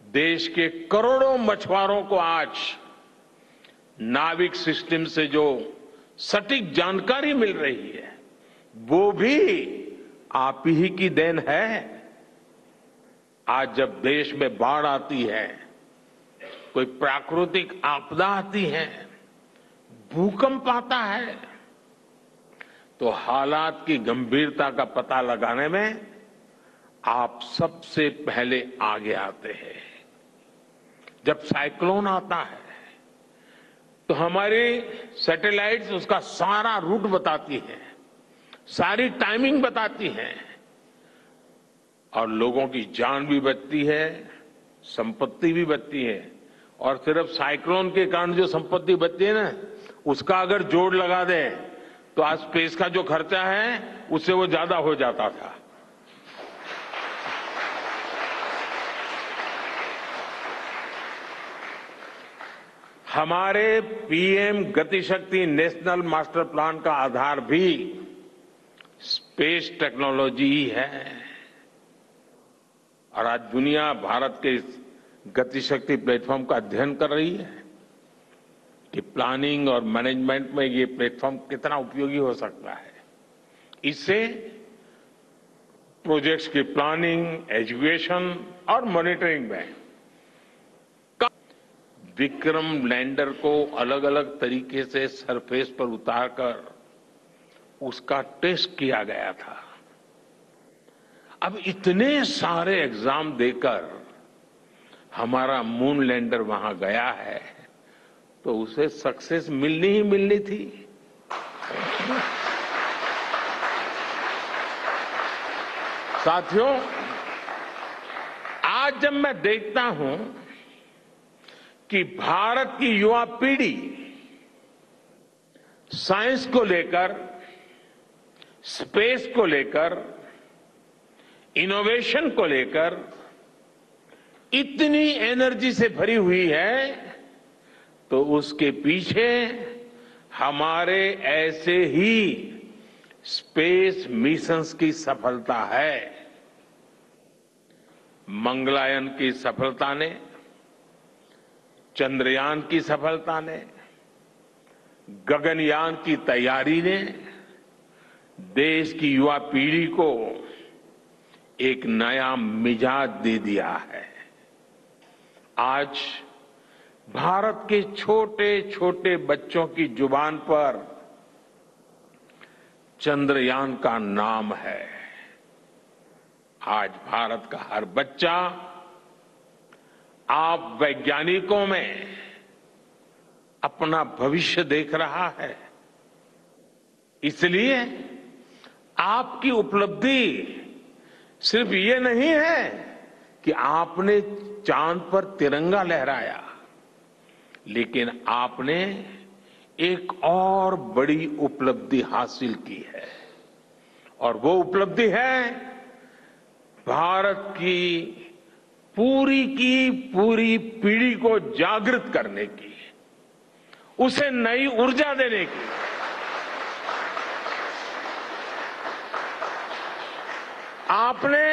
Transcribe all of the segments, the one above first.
देश के करोड़ों मछुआरों को आज नाविक सिस्टम से जो सटीक जानकारी मिल रही है, वो भी आप ही की देन है। आज जब देश में बाढ़ आती है, कोई प्राकृतिक आपदा आती है, भूकंप आता है, तो हालात की गंभीरता का पता लगाने में आप सबसे पहले आगे आते हैं। जब साइक्लोन आता है तो हमारी सैटेलाइट्स उसका सारा रूट बताती है, सारी टाइमिंग बताती है और लोगों की जान भी बचती है, संपत्ति भी बचती है। और सिर्फ साइक्लोन के कारण जो संपत्ति बचती है ना, उसका अगर जोड़ लगा दें तो आज स्पेस का जो खर्चा है उससे वो ज्यादा हो जाता था। हमारे PM Gatishakti national master plan का आधार भी स्पेस टेक्नोलॉजी ही है और आज दुनिया भारत के इस गतिशक्ति प्लेटफॉर्म का अध्ययन कर रही है कि प्लानिंग और मैनेजमेंट में ये प्लेटफॉर्म कितना उपयोगी हो सकता है। इससे प्रोजेक्ट्स की प्लानिंग, एजुकेशन और मॉनिटरिंग में विक्रम लैंडर को अलग अलग तरीके से सरफेस पर उतारकर उसका टेस्ट किया गया था। अब इतने सारे एग्जाम देकर हमारा मून लैंडर वहां गया है तो उसे सक्सेस मिलनी ही मिलनी थी। साथियों, आज जब मैं देखता हूं कि भारत की युवा पीढ़ी साइंस को लेकर, स्पेस को लेकर, इनोवेशन को लेकर इतनी एनर्जी से भरी हुई है, तो उसके पीछे हमारे ऐसे ही स्पेस मिशंस की सफलता है। मंगलयान की सफलता ने, चंद्रयान की सफलता ने, गगनयान की तैयारी ने देश की युवा पीढ़ी को एक नया मिजाज दे दिया है। आज भारत के छोटे छोटे बच्चों की जुबान पर चंद्रयान का नाम है। आज भारत का हर बच्चा आप वैज्ञानिकों में अपना भविष्य देख रहा है। इसलिए आपकी उपलब्धि सिर्फ ये नहीं है कि आपने चांद पर तिरंगा लहराया, लेकिन आपने एक और बड़ी उपलब्धि हासिल की है और वो उपलब्धि है भारत की पूरी पीढ़ी को जागृत करने की, उसे नई ऊर्जा देने की। आपने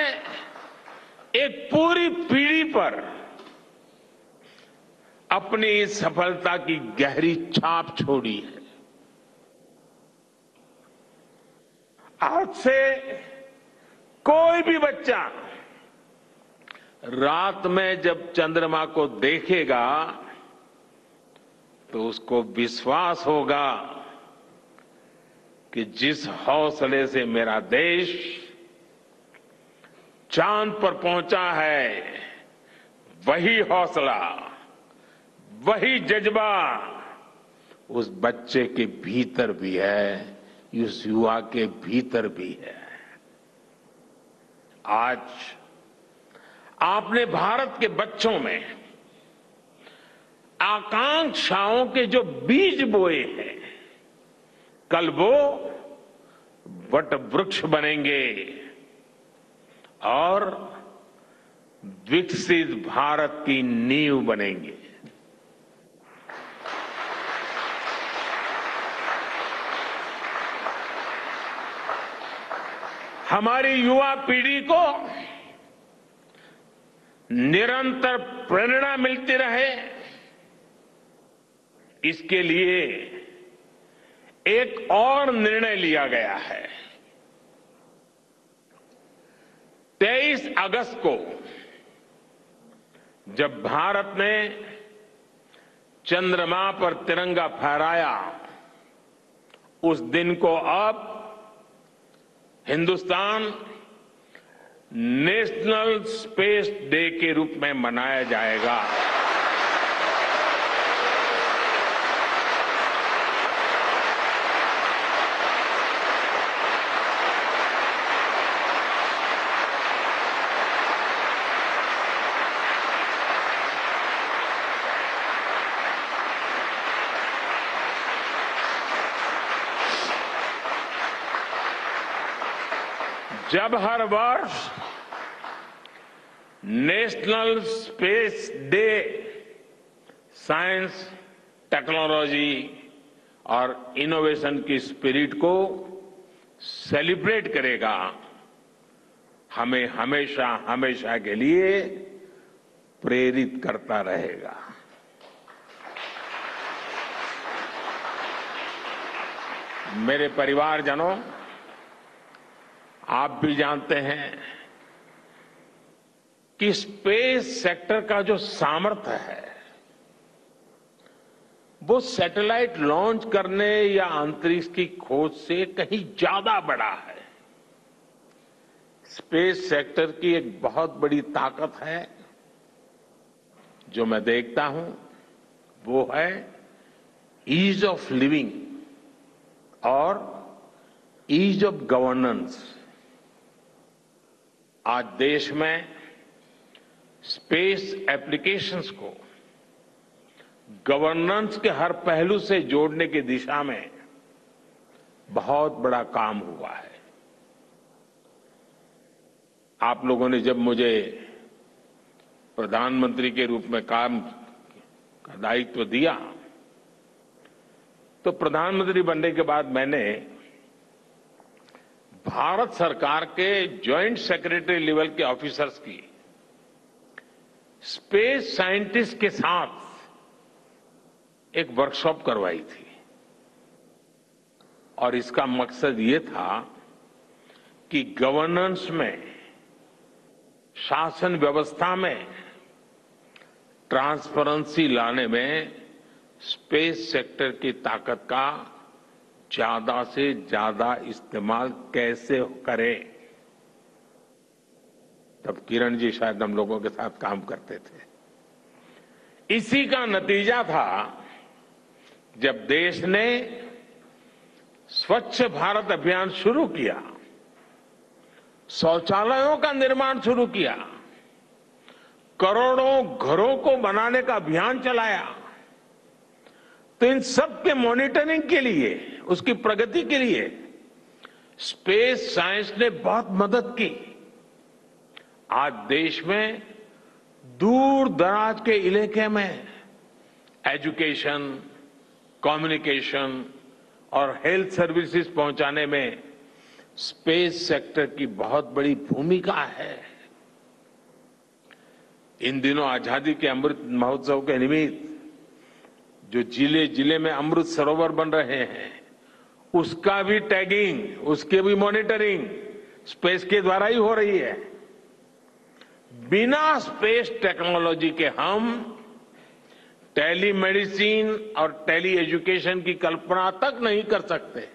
एक पूरी पीढ़ी पर अपनी इस सफलता की गहरी छाप छोड़ी है। आज से कोई भी बच्चा रात में जब चंद्रमा को देखेगा तो उसको विश्वास होगा कि जिस हौसले से मेरा देश चांद पर पहुंचा है, वही हौसला, वही जज्बा उस बच्चे के भीतर भी है, उस युवा के भीतर भी है। आज आपने भारत के बच्चों में आकांक्षाओं के जो बीज बोए हैं, कल वो वट वृक्ष बनेंगे और विकसित भारत की नींव बनेंगे। हमारी युवा पीढ़ी को निरंतर प्रेरणा मिलती रहे, इसके लिए एक और निर्णय लिया गया है। 23 अगस्त को जब भारत ने चंद्रमा पर तिरंगा फहराया, उस दिन को अब हिंदुस्तान नेशनल स्पेस डे के रूप में मनाया जाएगा। जब हर वर्ष national space day science, technology और इनोवेशन की स्पिरिट को सेलिब्रेट करेगा, हमें हमेशा हमेशा के लिए प्रेरित करता रहेगा। मेरे परिवारजनों, आप भी जानते हैं कि स्पेस सेक्टर का जो सामर्थ्य है, वो सैटेलाइट लॉन्च करने या अंतरिक्ष की खोज से कहीं ज्यादा बड़ा है। स्पेस सेक्टर की एक बहुत बड़ी ताकत है जो मैं देखता हूं, वो है ईज ऑफ लिविंग और ईज ऑफ गवर्नेंस। आज देश में स्पेस एप्लीकेशंस को गवर्नेंस के हर पहलू से जोड़ने की दिशा में बहुत बड़ा काम हुआ है। आप लोगों ने जब मुझे प्रधानमंत्री के रूप में काम का दायित्व दिया, तो प्रधानमंत्री बनने के बाद मैंने भारत सरकार के ज्वाइंट सेक्रेटरी लेवल के ऑफिसर्स की स्पेस साइंटिस्ट के साथ एक वर्कशॉप करवाई थी, और इसका मकसद ये था कि गवर्नेंस में, शासन व्यवस्था में ट्रांसपेरेंसी लाने में स्पेस सेक्टर की ताकत का ज्यादा से ज्यादा इस्तेमाल कैसे करें। तब किरण जी शायद हम लोगों के साथ काम करते थे। इसी का नतीजा था जब देश ने स्वच्छ भारत अभियान शुरू किया, शौचालयों का निर्माण शुरू किया, करोड़ों घरों को बनाने का अभियान चलाया। तो इन सब के मॉनिटरिंग के लिए, उसकी प्रगति के लिए स्पेस साइंस ने बहुत मदद की। आज देश में दूर दराज के इलाके में एजुकेशन, कम्युनिकेशन और हेल्थ सर्विसेज पहुंचाने में स्पेस सेक्टर की बहुत बड़ी भूमिका है। इन दिनों आजादी के अमृत महोत्सव के निमित्त जो जिले जिले में अमृत सरोवर बन रहे हैं, उसका भी टैगिंग, उसके भी मॉनिटरिंग स्पेस के द्वारा ही हो रही है। बिना स्पेस टेक्नोलॉजी के हम टेलीमेडिसिन और टेली एजुकेशन की कल्पना तक नहीं कर सकते।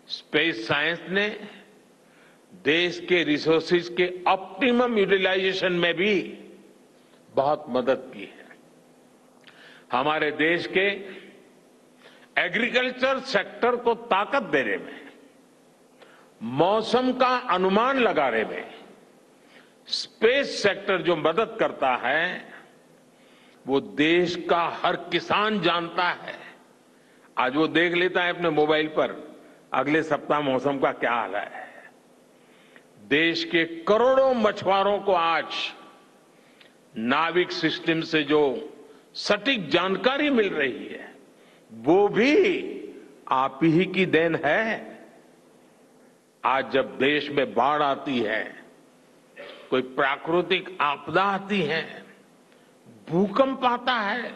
स्पेस साइंस ने देश के रिसोर्सेज के ऑप्टिमम यूटिलाइजेशन में भी बहुत मदद की है। हमारे देश के एग्रीकल्चर सेक्टर को ताकत देने में, मौसम का अनुमान लगाने में स्पेस सेक्टर जो मदद करता है, वो देश का हर किसान जानता है। आज वो देख लेता है अपने मोबाइल पर अगले सप्ताह मौसम का क्या हाल है। देश के करोड़ों मछुआरों को आज नाविक सिस्टम से जो सटीक जानकारी मिल रही है, वो भी आप ही की देन है। आज जब देश में बाढ़ आती है, कोई प्राकृतिक आपदा आती है, भूकंप आता है,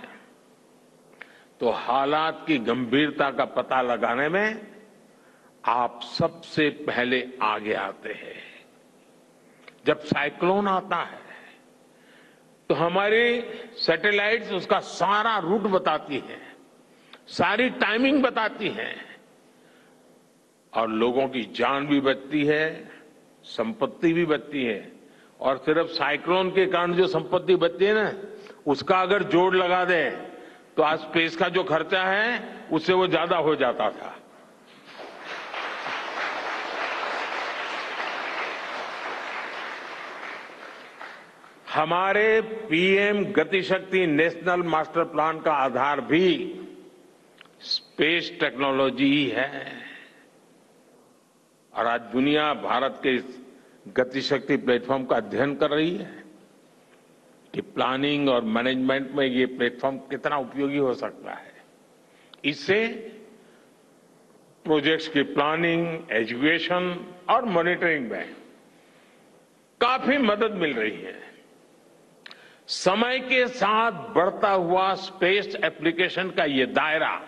तो हालात की गंभीरता का पता लगाने में आप सबसे पहले आगे आते हैं। जब साइक्लोन आता है तो हमारी सैटेलाइट्स उसका सारा रूट बताती हैं, सारी टाइमिंग बताती हैं और लोगों की जान भी बचती है, संपत्ति भी बचती है। और सिर्फ साइक्लोन के कारण जो संपत्ति बचती है ना, उसका अगर जोड़ लगा दें तो आज स्पेस का जो खर्चा है उससे वो ज्यादा हो जाता था। हमारे PM Gatishakti national master plan का आधार भी स्पेस टेक्नोलॉजी ही है और आज दुनिया भारत के इस गतिशक्ति प्लेटफॉर्म का अध्ययन कर रही है कि प्लानिंग और मैनेजमेंट में ये प्लेटफॉर्म कितना उपयोगी हो सकता है। इससे प्रोजेक्ट्स की प्लानिंग, एजुकेशन और मॉनिटरिंग में काफी मदद मिल रही है। समय के साथ बढ़ता हुआ स्पेस एप्लीकेशन का ये दायरा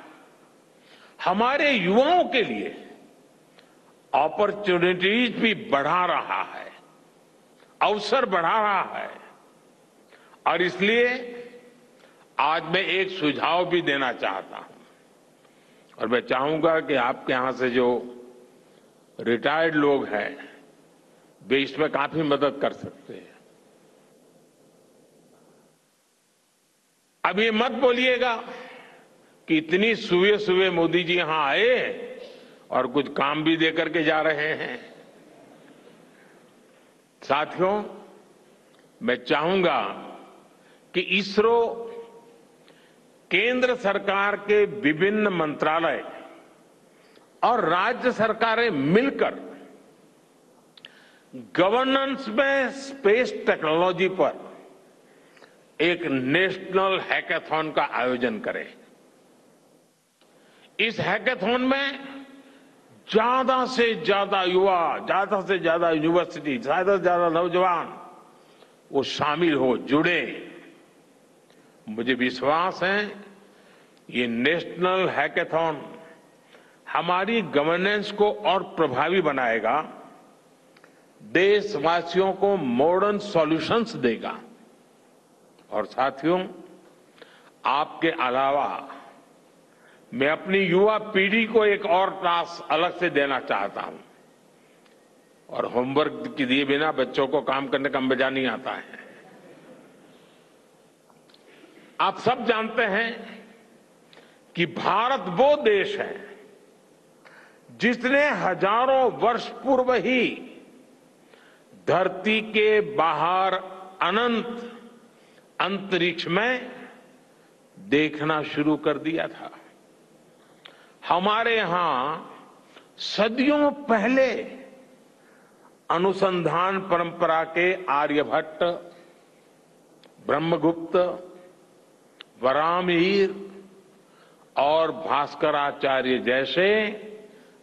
हमारे युवाओं के लिए अपॉर्चुनिटीज भी बढ़ा रहा है, अवसर बढ़ा रहा है। और इसलिए आज मैं एक सुझाव भी देना चाहता हूं और मैं चाहूंगा कि आपके यहां से जो रिटायर्ड लोग हैं वे इसमें काफी मदद कर सकते हैं। अब ये मत बोलिएगा कि इतनी सुबह मोदी जी यहां आए और कुछ काम भी देकर के जा रहे हैं। साथियों, मैं चाहूंगा कि इसरो केंद्र सरकार के विभिन्न मंत्रालय और राज्य सरकारें मिलकर गवर्नेंस में स्पेस टेक्नोलॉजी पर एक नेशनल हैकाथॉन का आयोजन करें। इस हैकाथॉन में ज्यादा से ज्यादा युवा, ज्यादा से ज्यादा यूनिवर्सिटी, ज्यादा से ज्यादा नौजवान वो शामिल हो, जुड़े। मुझे विश्वास है ये नेशनल हैकाथॉन हमारी गवर्नेंस को और प्रभावी बनाएगा, देशवासियों को मॉडर्न सॉल्यूशंस देगा। और साथियों, आपके अलावा मैं अपनी युवा पीढ़ी को एक और टास्क अलग से देना चाहता हूं। और होमवर्क के दिए बिना बच्चों को काम करने का मजा नहीं आता है। आप सब जानते हैं कि भारत वो देश है जिसने हजारों वर्ष पूर्व ही धरती के बाहर अनंत अंतरिक्ष में देखना शुरू कर दिया था। हमारे यहां सदियों पहले अनुसंधान परंपरा के आर्यभट्ट, ब्रह्मगुप्त, वराहमिहिर और भास्कराचार्य जैसे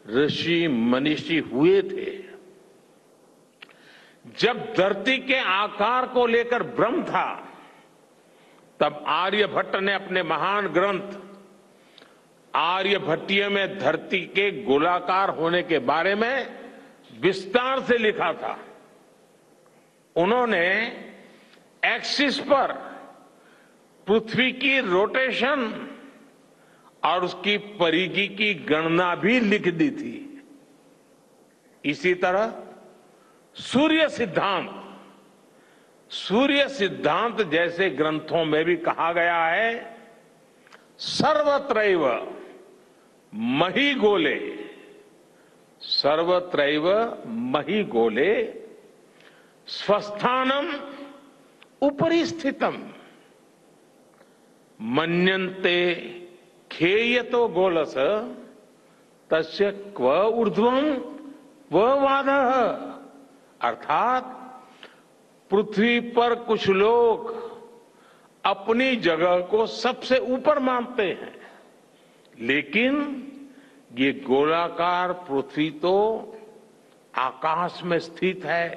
ऋषि मनीषी हुए थे। जब धरती के आकार को लेकर भ्रम था, तब आर्यभट्ट ने अपने महान ग्रंथ आर्यभट्टीय में धरती के गोलाकार होने के बारे में विस्तार से लिखा था। उन्होंने एक्सिस पर पृथ्वी की रोटेशन और उसकी परिधि की गणना भी लिख दी थी। इसी तरह सूर्य सिद्धांत जैसे ग्रंथों में भी कहा गया है, सर्वत्रैव महिगोले, सर्वत्रैव महिगोले स्वस्थानम उपरि स्थितम मन्यन्ते खेयतो गोलस तस्य क्व ऊर्ध्वं क्व वादः। अर्थात पृथ्वी पर कुछ लोग अपनी जगह को सबसे ऊपर मानते हैं, लेकिन ये गोलाकार पृथ्वी तो आकाश में स्थित है।